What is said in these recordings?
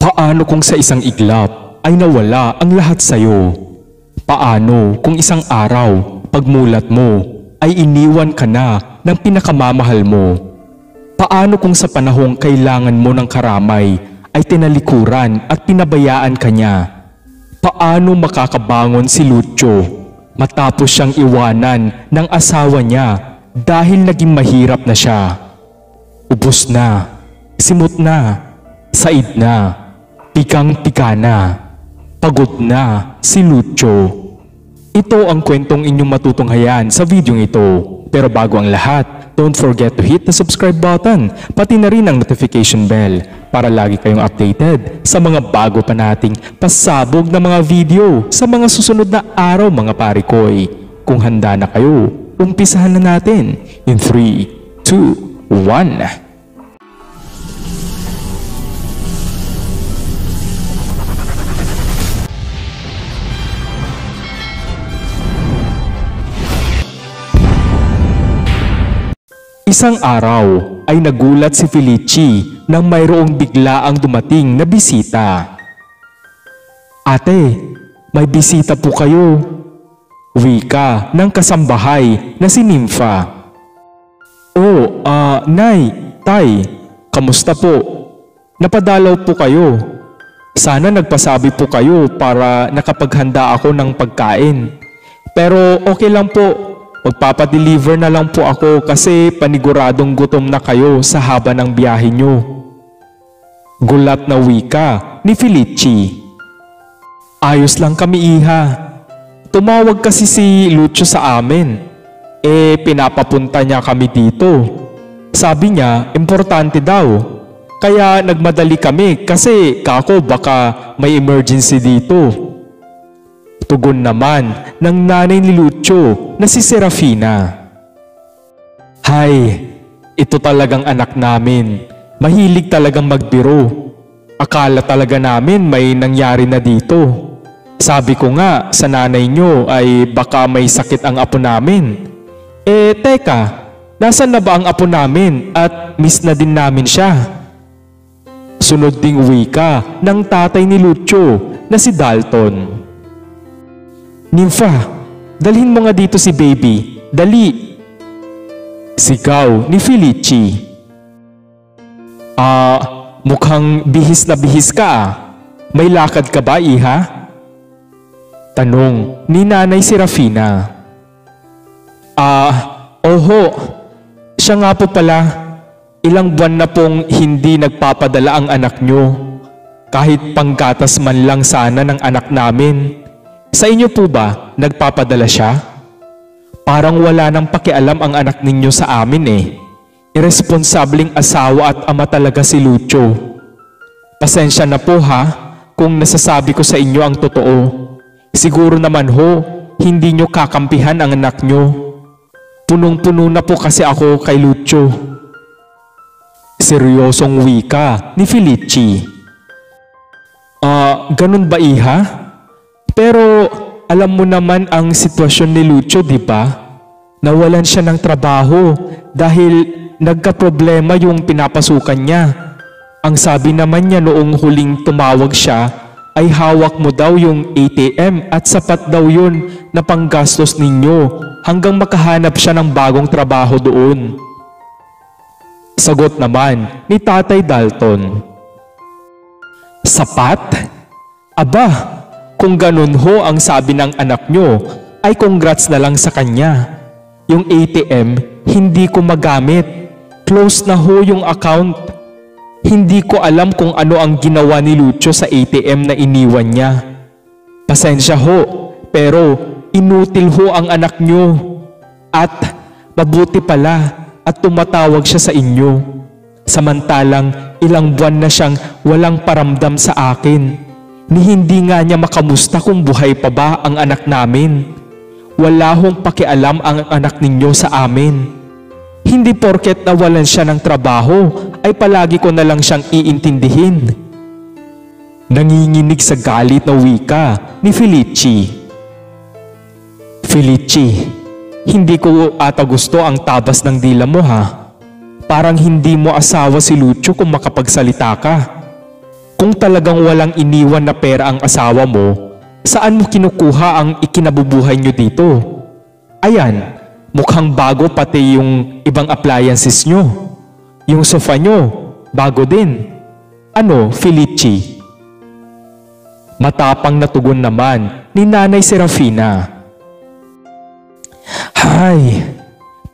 Paano kung sa isang iglap ay nawala ang lahat sa'yo? Paano kung isang araw, pagmulat mo, ay iniwan ka na ng pinakamamahal mo? Paano kung sa panahong kailangan mo ng karamay ay tinalikuran at pinabayaan ka niya? Paano makakabangon si Lucio matapos siyang iwanan ng asawa niya dahil naging mahirap na siya? Ubos na, simot na, said na, pikang-pika na, pagod na si Lucio. Ito ang kwentong inyong matutunghayan sa videong ito. Pero bago ang lahat, don't forget to hit the subscribe button, pati na rin ang notification bell para lagi kayong updated sa mga bago pa nating pasabog na mga video sa mga susunod na araw mga parikoy. Kung handa na kayo, umpisahan na natin in 3, 2, 1. Isang araw ay nagulat si Felici nang mayroong biglaang dumating na bisita. "Ate, may bisita po kayo," wika ng kasambahay na si Nympha. "Oh, Nay, Tay, kamusta po? Napadalaw po kayo. Sana nagpasabi po kayo para nakapaghanda ako ng pagkain. Pero okay lang po. Magpapadeliver na lang po ako kasi paniguradong gutom na kayo sa haba ng biyahe nyo." Gulat na wika ni Felici. "Ayos lang kami, iha. Tumawag kasi si Lucio sa amin. Pinapapunta niya kami dito. Sabi niya, importante daw. Kaya nagmadali kami kasi kako baka may emergency dito." Tugon naman ng nanay ni Lucio na si Serafina. "Hay, ito talagang anak namin. Mahilig talagang magbiro. Akala talaga namin may nangyari na dito. Sabi ko nga sa nanay nyo ay baka may sakit ang apo namin. Teka, nasan na ba ang apo namin at miss na din namin siya?" Sunod ding wika ng tatay ni Lucio na si Dalton. "Nympha, dalhin mo nga dito si baby. Dali!" sigaw ni Felici. Mukhang bihis na bihis ka ah. May lakad ka ba, iha?" tanong ni Nanay Serafina. Oho. Siya nga po pala. Ilang buwan na pong hindi nagpapadala ang anak nyo. Kahit panggatas man lang sana ng anak namin. Sa inyo po ba nagpapadala siya? Parang wala nang pakialam ang anak ninyo sa amin eh. Irresponsableng asawa at ama talaga si Lucio. Pasensya na po ha kung nasasabi ko sa inyo ang totoo. Siguro naman ho, hindi nyo kakampihan ang anak nyo. Punong-puno na po kasi ako kay Lucio." Seryosong wika ni Felici. Ganun ba, iha? Pero alam mo naman ang sitwasyon ni Lucio, di ba? Nawalan siya ng trabaho dahil nagka-problema yung pinapasukan niya. Ang sabi naman niya noong huling tumawag siya ay hawak mo daw yung ATM at sapat daw yun na panggastos ninyo hanggang makahanap siya ng bagong trabaho doon. Sagot naman ni Tatay Dalton. "Sapat? Aba, kung ganun ho ang sabi ng anak nyo, ay congrats na lang sa kanya. Yung ATM, hindi ko magamit. Close na ho yung account. Hindi ko alam kung ano ang ginawa ni Lucio sa ATM na iniwan niya. Pasensya ho, pero inutil ho ang anak nyo. At mabuti pala at tumatawag siya sa inyo. Samantalang ilang buwan na siyang walang paramdam sa akin. Ni hindi nga niya makamusta kung buhay pa ba ang anak namin. Wala hong pakialam ang anak ninyo sa amin. Hindi porket nawalan siya ng trabaho ay palagi ko na lang siyang iintindihin." Nanginginig sa galit na wika ni Felici. "Felici, hindi ko ata gusto ang tabas ng dila mo ha. Parang hindi mo asawa si Lucio kung makapagsalita ka. Kung talagang walang iniwan na pera ang asawa mo, saan mo kinukuha ang ikinabubuhay nyo dito? Ayan, mukhang bago pati yung ibang appliances nyo. Yung sofa nyo, bago din. Ano, Felici? Matapang na tugon naman ni Nanay Serafina. Hay,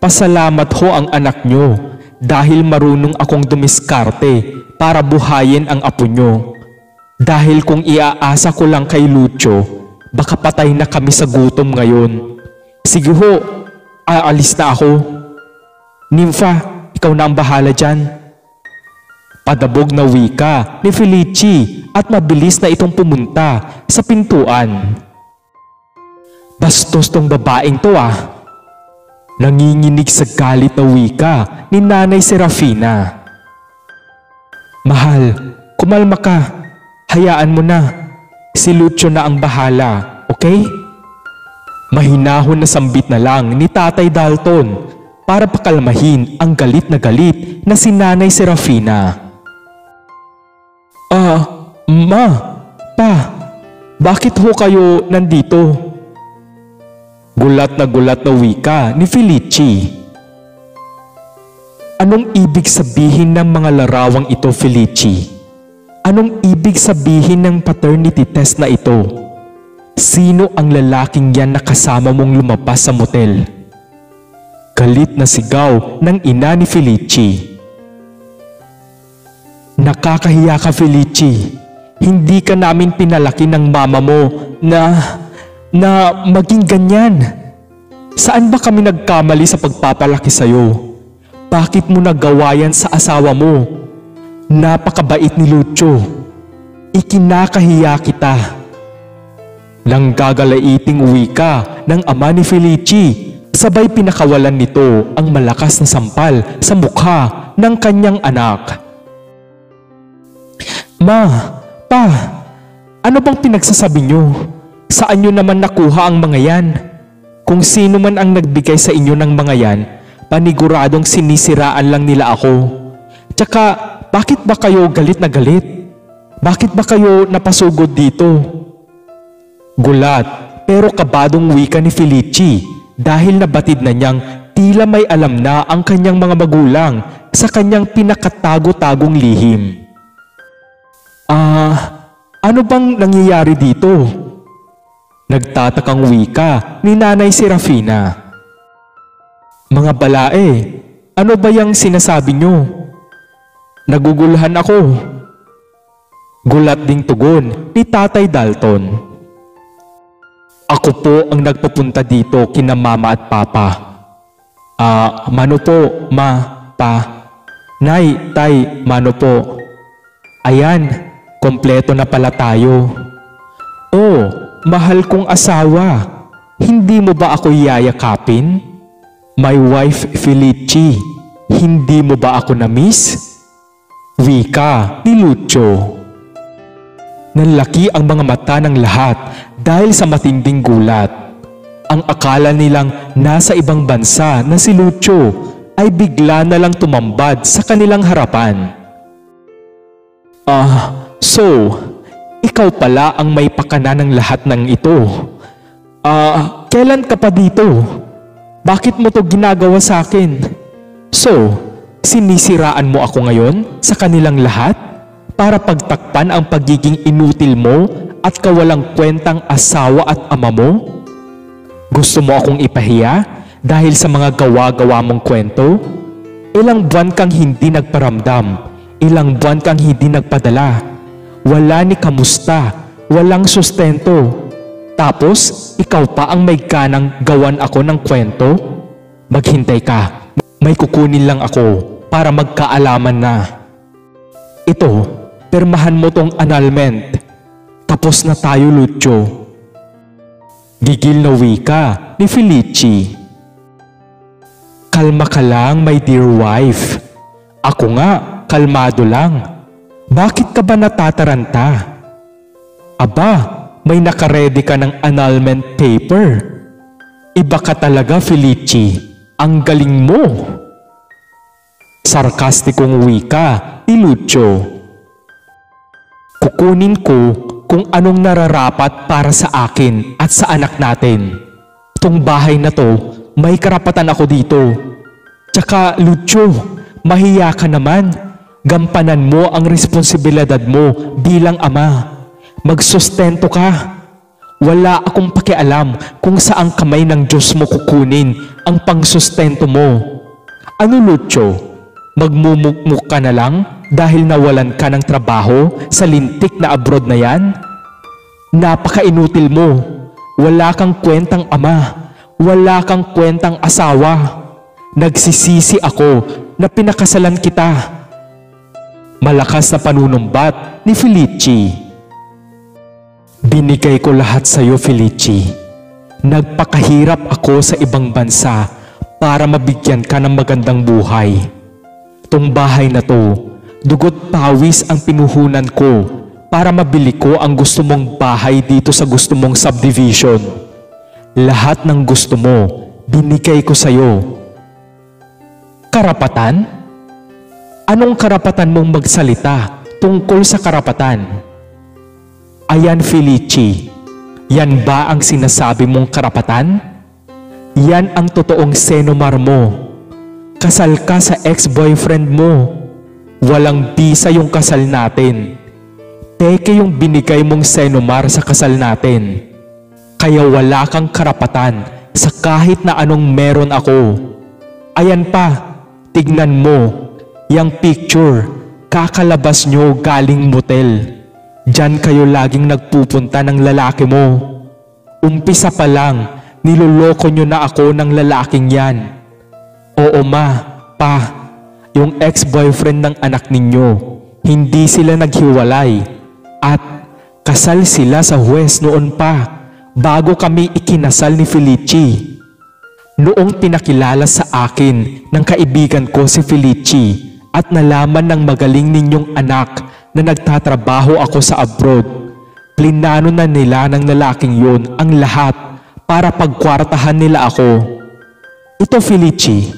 pasalamat ho ang anak nyo dahil marunong akong dumiskarte para buhayin ang apo nyo. Dahil kung iaasa ko lang kay Lucio, baka patay na kami sa gutom ngayon. Sige ho, aalis na ako. Nympha, ikaw na ang bahala dyan. Padabog na wika ni Felici at mabilis na itong pumunta sa pintuan. Bastos tong babaeng to ah. Nanginginig sa galit na wika ni Nanay Serafina. Mahal, kumalma ka. Hayaan mo na. Si Lucio na ang bahala, okay? Mahinahon na sambit na lang ni Tatay Dalton para pakalmahin ang galit na si Nanay Serafina. Ma, pa, bakit ho kayo nandito? Gulat na wika ni Felici. Anong ibig sabihin ng mga larawang ito, Felici? Anong ibig sabihin ng paternity test na ito? Sino ang lalaking yan na kasama mong lumabas sa motel? Galit na sigaw ng ina ni Felici. Nakakahiya ka, Felici. Hindi ka namin pinalaki ng mama mo na maging ganyan. Saan ba kami nagkamali sa pagpapalaki sa'yo? Bakit mo nagawa yan sa asawa mo? Napakabait ni Lucio. Ikinakahiya kita. Nang gagalaiting wika ng ama ni Felici, sabay pinakawalan nito ang malakas na sampal sa mukha ng kanyang anak. Ma, pa, ano bang pinagsasabi nyo? Saan nyo naman nakuha ang mga yan? Kung sino man ang nagbigay sa inyo ng mga yan, paniguradong sinisiraan lang nila ako. Tsaka, bakit ba kayo galit na galit? Bakit ba kayo napasugod dito? Gulat, pero kabadong wika ni Felici dahil nabatid na niyang tila may alam na ang kanyang mga magulang sa kanyang pinakatago-tagong lihim. Ano bang nangyayari dito? Nagtatakang wika ni Nanay Serafina. Mga balae, ano ba yung sinasabi nyo? Naguguluhan ako. Gulat ding tugon ni Tatay Dalton. Ako po ang nagpapunta dito kina mama at papa. Mano po, ma, pa. Nay, tay, mano po. Ayan, kompleto na pala tayo. Oh, mahal kong asawa, hindi mo ba ako yayakapin? My wife Felici, hindi mo ba ako na-miss? Wika ni Lucio. Nanlaki ang mga mata ng lahat dahil sa matinding gulat. Ang akala nilang nasa ibang bansa na si Lucio ay bigla na lang tumambad sa kanilang harapan. So, ikaw pala ang may pakana ng lahat ng ito. Kailan ka pa dito? Bakit mo to ginagawa sa akin? So, sinisiraan mo ako ngayon sa kanilang lahat para pagtakpan ang pagiging inutil mo at kawalang kwentang asawa at ama mo? Gusto mo akong ipahiya dahil sa mga gawa-gawa mong kwento? Ilang buwan kang hindi nagparamdam, ilang buwan kang hindi nagpadala. Wala ni kamusta, walang sustento. Tapos, ikaw pa ang may ganang gawan ako ng kwento? Maghintay ka, may kukunin lang ako para magkaalaman na. Ito, pirmahan mo tong annulment. Tapos na tayo, Lucio. Gigil na wika ni Felici. Kalma ka lang, my dear wife. Ako nga, kalmado lang. Bakit ka ba natataranta? Aba, may nakaredy ka ng annulment paper. Iba ka talaga, Felici. Ang galing mo. Sarkastikong wika ni Lucio. kukunin ko kung anong nararapat para sa akin at sa anak natin. Itong bahay na to, may karapatan ako dito. Tsaka Lucio, mahiya ka naman. Gampanan mo ang responsibilidad mo bilang ama. Magsustento ka. Wala akong pakialam kung saang kamay ng Diyos mo kukunin ang pangsustento mo. Ano Lucio, magmumukmuk ka na lang dahil nawalan ka ng trabaho sa lintik na abroad na yan? Napaka-inutil mo. Wala kang kwentang ama. Wala kang kwentang asawa. Nagsisisi ako na pinakasalan kita. Malakas na panunumbat ni Felici. Binigay ko lahat sa iyo, Felici. Nagpakahirap ako sa ibang bansa para mabigyan ka ng magandang buhay. Itong bahay na to, dugot pawis ang pinuhunan ko para mabili ko ang gusto mong bahay dito sa gusto mong subdivision. Lahat ng gusto mo, binigay ko sa iyo. Karapatan? Anong karapatan mong magsalita tungkol sa karapatan? Ayan Felici, yan ba ang sinasabi mong karapatan? Yan ang totoong senomar mo. Kasal ka sa ex-boyfriend mo. Walang bisa yung kasal natin. Peke yung binigay mong senomar sa kasal natin. Kaya wala kang karapatan sa kahit na anong meron ako. Ayan pa, tignan mo. Yang picture, kakalabas nyo galing motel. Diyan kayo laging nagpupunta ng lalaki mo. Umpisa pa lang, niloloko nyo na ako ng lalaking yan. Oo ma, pa, yung ex-boyfriend ng anak ninyo, hindi sila naghiwalay. At kasal sila sa huwes noon pa, bago kami ikinasal ni Felici. Noong pinakilala sa akin ng kaibigan ko si Felici, at nalaman ng magaling ninyong anak na nagtatrabaho ako sa abroad, plinano na nila ng lalaking yun ang lahat para pagkwartahan nila ako. Ito Felici,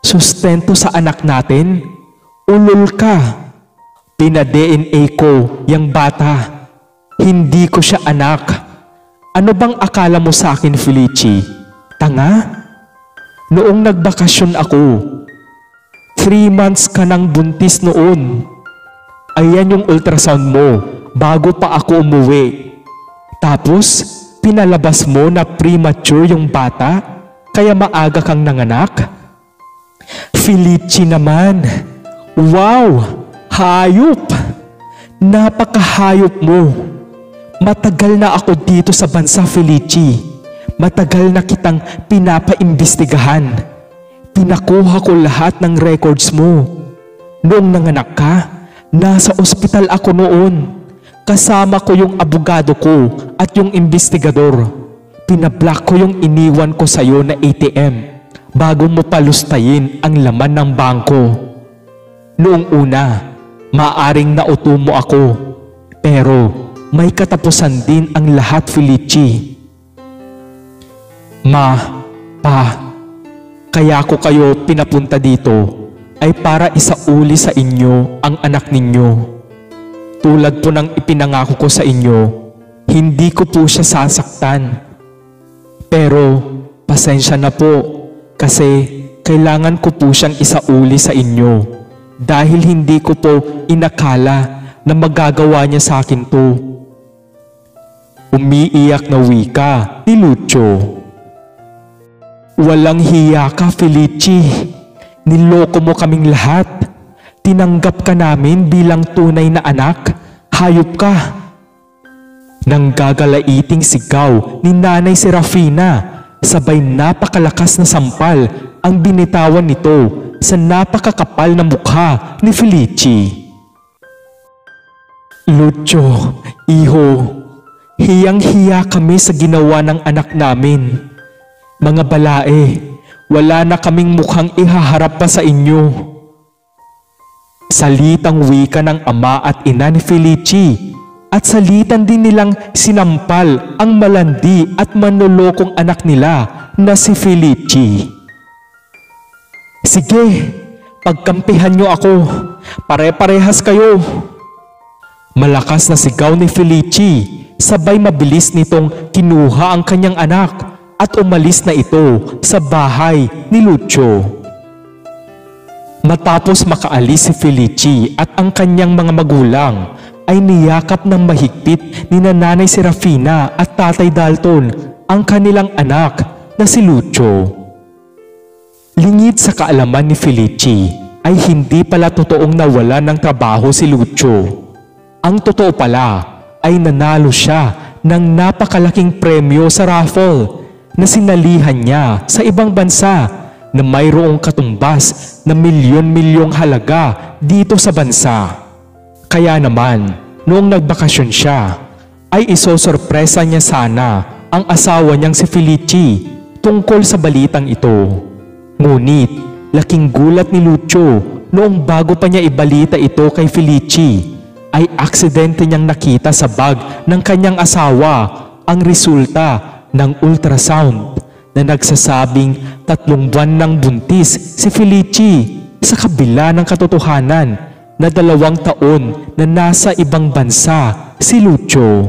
sustento sa anak natin, ulol ka. Pina-DNA ko yung bata, hindi ko siya anak. Ano bang akala mo sa akin Felici? Tanga? Noong nagbakasyon ako, 3 months ka nang buntis noon. Ayan yung ultrasound mo bago pa ako umuwi. Tapos, pinalabas mo na premature yung bata kaya maaga kang nanganak? Felici naman. Wow! Hayop! Napakahayop mo. Matagal na ako dito sa bansa Felici. Matagal na kitang pinapaimbestigahan. Pinakuha ko lahat ng records mo. Noong nanganak ka, nasa ospital ako noon. Kasama ko yung abogado ko at yung investigador. Pinablock ko yung iniwan ko sa iyo na ATM bago mo palustayin ang laman ng bangko. Noong una, maaring nauto mo ako. Pero may katapusan din ang lahat Felici. Ma, pa, kaya ko kayo pinapunta dito ay para isauli sa inyo ang anak ninyo. Tulad po ng ipinangako ko sa inyo, hindi ko po siya sasaktan. Pero pasensya na po kasi kailangan ko po siyang isauli sa inyo dahil hindi ko po inakala na magagawa niya sa akin to. Umiiyak na wika ni Lucio. Walang hiya ka, Felici. Niloko mo kaming lahat. Tinanggap ka namin bilang tunay na anak. Hayop ka. Nanggagalaiting sigaw ni Nanay Serafina, sabay napakalakas na sampal ang binitawan nito sa napakakapal na mukha ni Felici. Lucio, iho, hiyang-hiya kami sa ginawa ng anak namin. Mga balae, wala na kaming mukhang ihaharap pa sa inyo. Salitang wika ng ama at ina ni Felici at salitan din nilang sinampal ang malandi at manlolokong anak nila na si Felici. Sige, pagkampihan niyo ako, pare-parehas kayo. Malakas na sigaw ni Felici, sabay mabilis nitong kinuha ang kanyang anak at umalis na ito sa bahay ni Lucio. Matapos makaalis si Felici at ang kanyang mga magulang, ay niyakap ng mahigpit ni Nanay Serafina at Tatay Dalton ang kanilang anak na si Lucio. Lingid sa kaalaman ni Felici ay hindi pala totoong nawala ng trabaho si Lucio. Ang totoo pala ay nanalo siya ng napakalaking premyo sa raffle na sinalihan niya sa ibang bansa na mayroong katumbas na milyon-milyong halaga dito sa bansa. Kaya naman, noong nagbakasyon siya, ay isosorpresa niya sana ang asawa niyang si Felici tungkol sa balitang ito. Ngunit, laking gulat ni Lucio noong bago pa niya ibalita ito kay Felici, ay aksidente niyang nakita sa bag ng kanyang asawa ang resulta ng ultrasound na nagsasabing 3 buwan ng buntis si Felici sa kabila ng katotohanan na 2 taon na nasa ibang bansa si Lucio.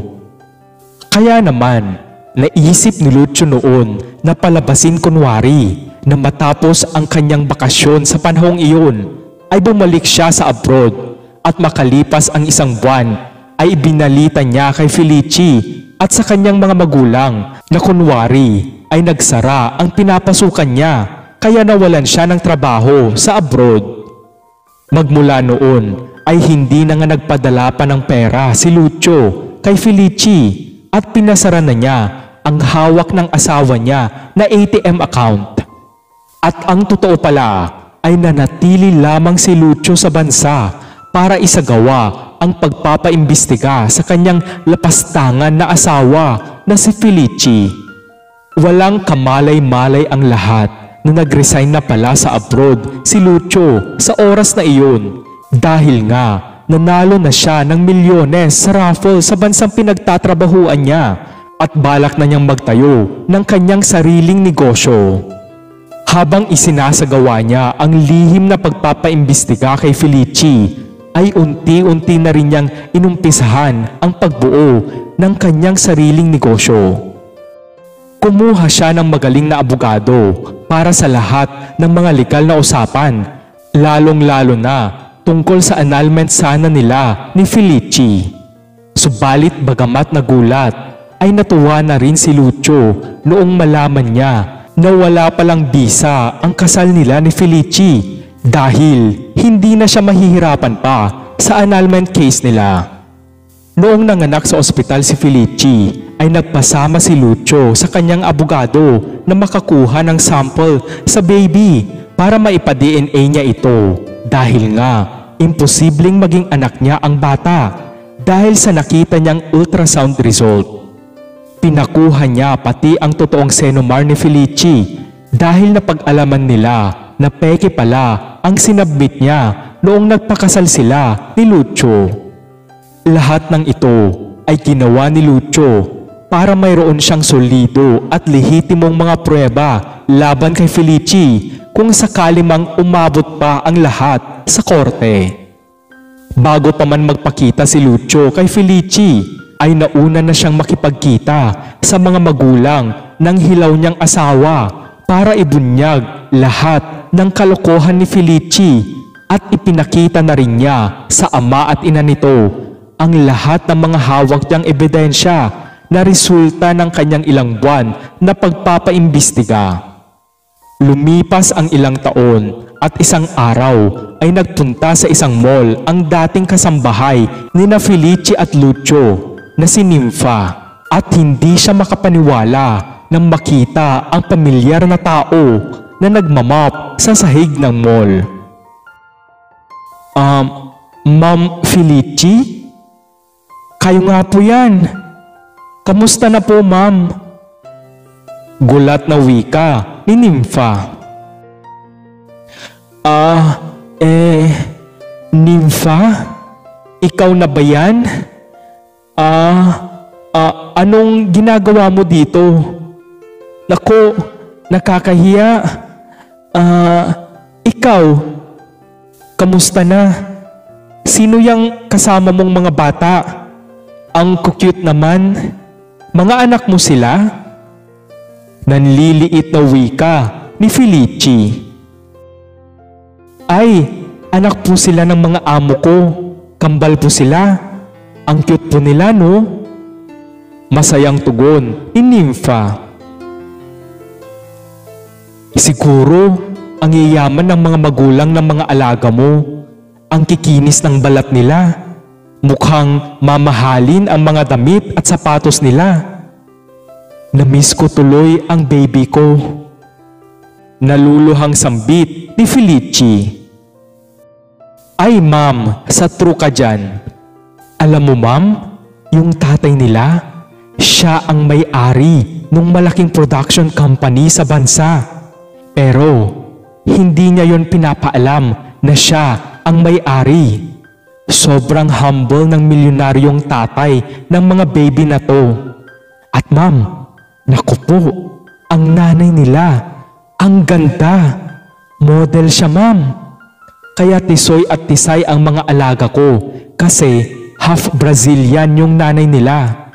Kaya naman, naisip ni Lucio noon na palabasin kunwari na matapos ang kanyang bakasyon sa panahong iyon ay bumalik siya sa abroad at makalipas ang 1 buwan ay ibinalita niya kay Felici at sa kanyang mga magulang na kunwari ay nagsara ang pinapasukan niya kaya nawalan siya ng trabaho sa abroad. Magmula noon ay hindi na nga nagpadala pa ng pera si Lucio kay Felici at pinasara na niya ang hawak ng asawa niya na ATM account. At ang totoo pala ay nanatili lamang si Lucio sa bansa para isagawa ang pagpapaimbestiga sa kanyang lapastangan na asawa na si Felici. Walang kamalay-malay ang lahat na nag-resign na pala sa abroad si Lucio sa oras na iyon dahil nga nanalo na siya ng milyones sa raffle sa bansang pinagtatrabahuan niya at balak na niyang magtayo ng kanyang sariling negosyo. Habang isinasagawa niya ang lihim na pagpapaimbestiga kay Felici, ay unti-unti na rin niyang inumpisahan ang pagbuo ng kanyang sariling negosyo. Kumuha siya ng magaling na abogado para sa lahat ng mga legal na usapan, lalong-lalo na tungkol sa annulment sana nila ni Felici. Subalit bagamat nagulat, ay natuwa na rin si Lucio noong malaman niya na wala palang bisa ang kasal nila ni Felici dahil hindi na siya mahihirapan pa sa annulment case nila. Noong nanganak sa ospital si Felici, ay nagpasama si Lucio sa kanyang abogado na makakuha ng sample sa baby para maipa-DNA niya ito dahil nga imposibleng maging anak niya ang bata dahil sa nakita niyang ultrasound result. Pinakuha niya pati ang totoong senomar ni Felici dahil napag-alaman nila na peke pala ang sinabmit niya noong nagpakasal sila ni Lucio. Lahat ng ito ay ginawa ni Lucio para mayroon siyang solido at lehitimong mga pruweba laban kay Felici kung sakali mang umabot pa ang lahat sa korte. Bago pa man magpakita si Lucio kay Felici, ay nauna na siyang makipagkita sa mga magulang ng hilaw niyang asawa para ibunyag lahat ng kalokohan ni Felici at ipinakita na rin niya sa ama at ina nito ang lahat ng mga hawak niyang ebidensya na resulta ng kanyang ilang buwan na pagpapaimbestiga. Lumipas ang ilang taon at isang araw ay nagpunta sa isang mall ang dating kasambahay ni na Felici at Lucio na si Nympha at hindi siya makapaniwala nang makita ang pamilyar na tao na nagmamap sa sahig ng mall. Ma'am Felici? Kayo nga po yan. Kamusta na po, ma'am? Gulat na wika ni Nympha. Nympha? Ikaw na ba yan? Anong ginagawa mo dito? Naku, nakakahiya. Ikaw, kamusta na? Sino yang kasama mong mga bata? Ang cute naman. Mga anak mo sila? Nanliliit na wika ni Felicie. Ay, anak po sila ng mga amo ko. Kambal po sila. Ang cute po nila, no? Masayang tugon ni Nympha. Siguro, ang yayaman ng mga magulang ng mga alaga mo. Ang kikinis ng balat nila. Mukhang mamahalin ang mga damit at sapatos nila. Namiss ko tuloy ang baby ko. Naluluhang sambit ni Felicie. Ay ma'am, sa true ka dyan. Alam mo ma'am, yung tatay nila, siya ang may-ari ng malaking production company sa bansa. Pero hindi niya yon pinapaalam na siya ang may-ari. Sobrang humble ng milyonaryong tatay ng mga baby na to. At ma'am, naku po, ang nanay nila, ang ganda. Model siya ma'am. Kaya tisoy at tisay ang mga alaga ko kasi half Brazilian yung nanay nila.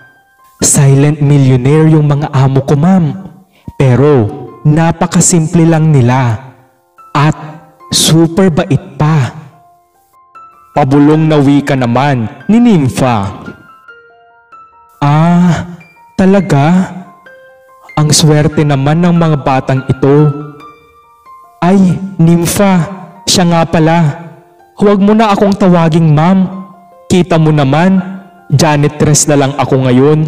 Silent millionaire yung mga amo ko ma'am. Pero napakasimple lang nila. At super bait pa. Pabulong na wika naman ni Nympha. Ah, talaga? Ang swerte naman ng mga batang ito. Ay, Nympha, siya nga pala. Huwag mo na akong tawaging ma'am. Kita mo naman, janitress na lang ako ngayon.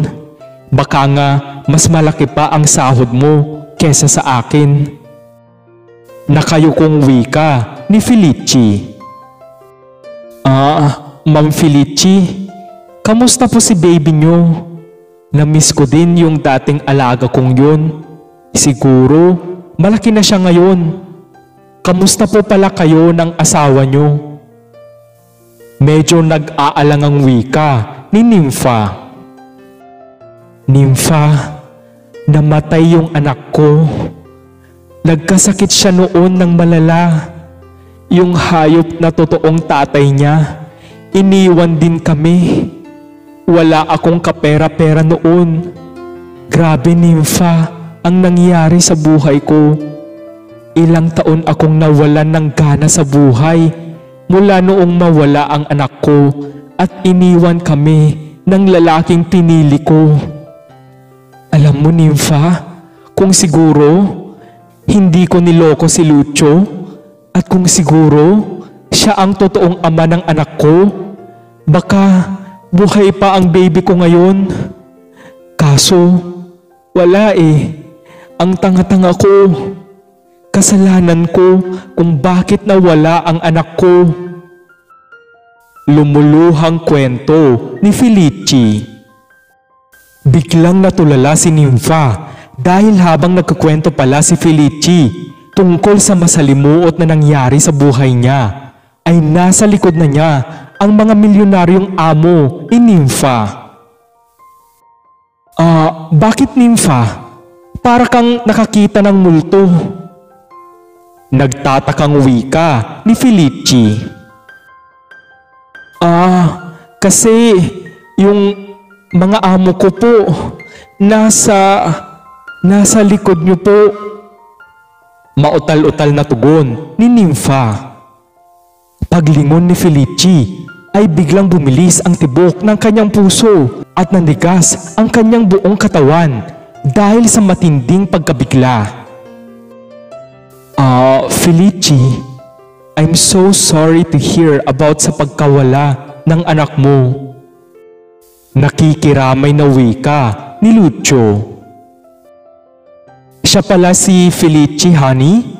Baka nga mas malaki pa ang sahod mo kesa sa akin. Nakayukong wika ni Felicie. Ma'am Felicie, kamusta po si baby niyo? Namiss ko din yung dating alaga kong yun. Siguro, malaki na siya ngayon. Kamusta po pala kayo ng asawa niyo? Medyo nag-aalangang wika ni Nympha. Nympha, namatay yung anak ko. Nagkasakit siya noon ng malala. Yung hayop na totoong tatay niya, iniwan din kami. Wala akong kapera-pera noon. Grabe Nympha, ang nangyari sa buhay ko. Ilang taon akong nawalan ng gana sa buhay mula noong mawala ang anak ko at iniwan kami ng lalaking pinili ko. Alam mo Nympha, kung siguro hindi ko niloko si Lucio at kung siguro siya ang totoong ama ng anak ko, baka buhay pa ang baby ko ngayon. Kaso wala eh, ang tanga-tanga ko. Kasalanan ko kung bakit nawala ang anak ko. Lumuluhang kwento ni Felicie. Biglang natulala si Nympha dahil habang nagkukwento pala si Felicie tungkol sa masalimuot na nangyari sa buhay niya, ay nasa likod na niya ang mga milyonaryong amo ni Nympha. Bakit Nympha? Para kang nakakita ng multo. Nagtatakang wika ni Felicie. Kasi yung mga amo ko po, nasa likod niyo po. Mautal-utal na tugon ni Nympha. Paglingon ni Felicie ay biglang bumilis ang tibok ng kanyang puso at nandigas ang kanyang buong katawan dahil sa matinding pagkabigla. Felicie, I'm so sorry to hear about sa pagkawala ng anak mo. Nakikiramay na wika ni Lucio. Siya pala si Felicie, honey?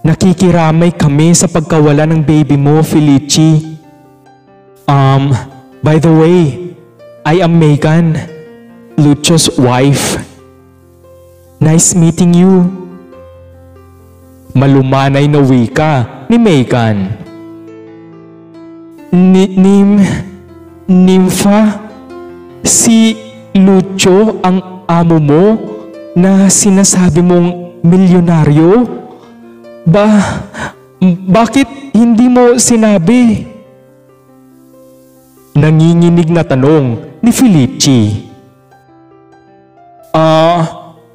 Nakikiramay kami sa pagkawala ng baby mo, Felicie. By the way, I am Megan, Lucio's wife. Nice meeting you. Malumanay na wika ni Megan. Nympha, si Lucio ang amo mo na sinasabi mong milyonaryo? Bakit hindi mo sinabi? Nanginginig na tanong ni Felicie.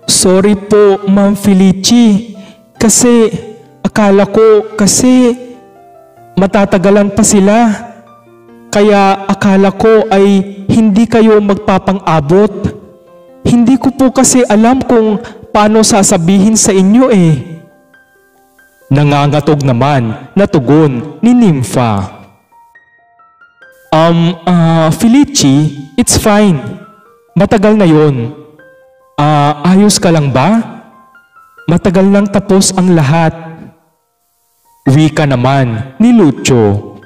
Sorry po, Ma'am Felicie. Kasi akala ko matatagalan pa sila. Kaya akala ko ay hindi kayo magpapang-abot. Hindi ko po kasi alam kung paano sasabihin sa inyo eh. Nangangatog naman na tugon ni Nympha. Felicie, it's fine. Matagal na yon. Ayos ka lang ba? Matagal nang tapos ang lahat. Wika naman ni Lucio.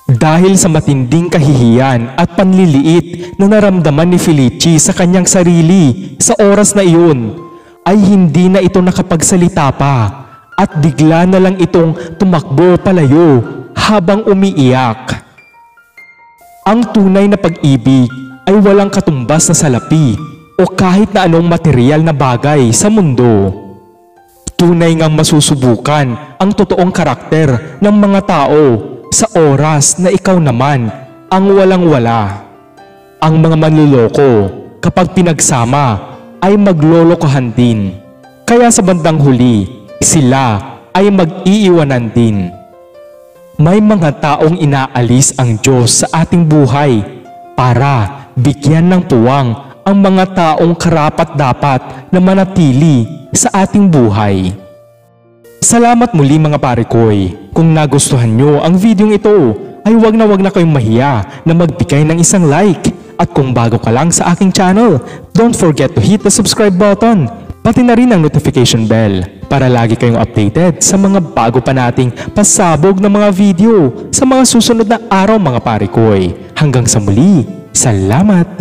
Dahil sa matinding kahihiyan at panliliit na naramdaman ni Felicie sa kanyang sarili sa oras na iyon, ay hindi na ito nakapagsalita pa at bigla na lang itong tumakbo palayo habang umiiyak. Ang tunay na pag-ibig ay walang katumbas na salapi o kahit na anong material na bagay sa mundo. Tunay ngang masusubukan ang totoong karakter ng mga tao sa oras na ikaw naman ang walang-wala. Ang mga manluloko kapag pinagsama ay maglolokohan din. Kaya sa bandang huli, sila ay mag-iiwanan din. May mga taong inaalis ang Diyos sa ating buhay para bigyan ng puwang ang mga taong karapat-dapat na manatili sa ating buhay. Salamat muli mga parikoy. Kung nagustuhan nyo ang videong ito, ay wag na kayong mahiya na magbigay ng isang like. At kung bago ka lang sa aking channel, don't forget to hit the subscribe button, pati na rin ang notification bell para lagi kayong updated sa mga bago pa nating pasabog na mga video sa mga susunod na araw mga parikoy. Hanggang sa muli, salamat!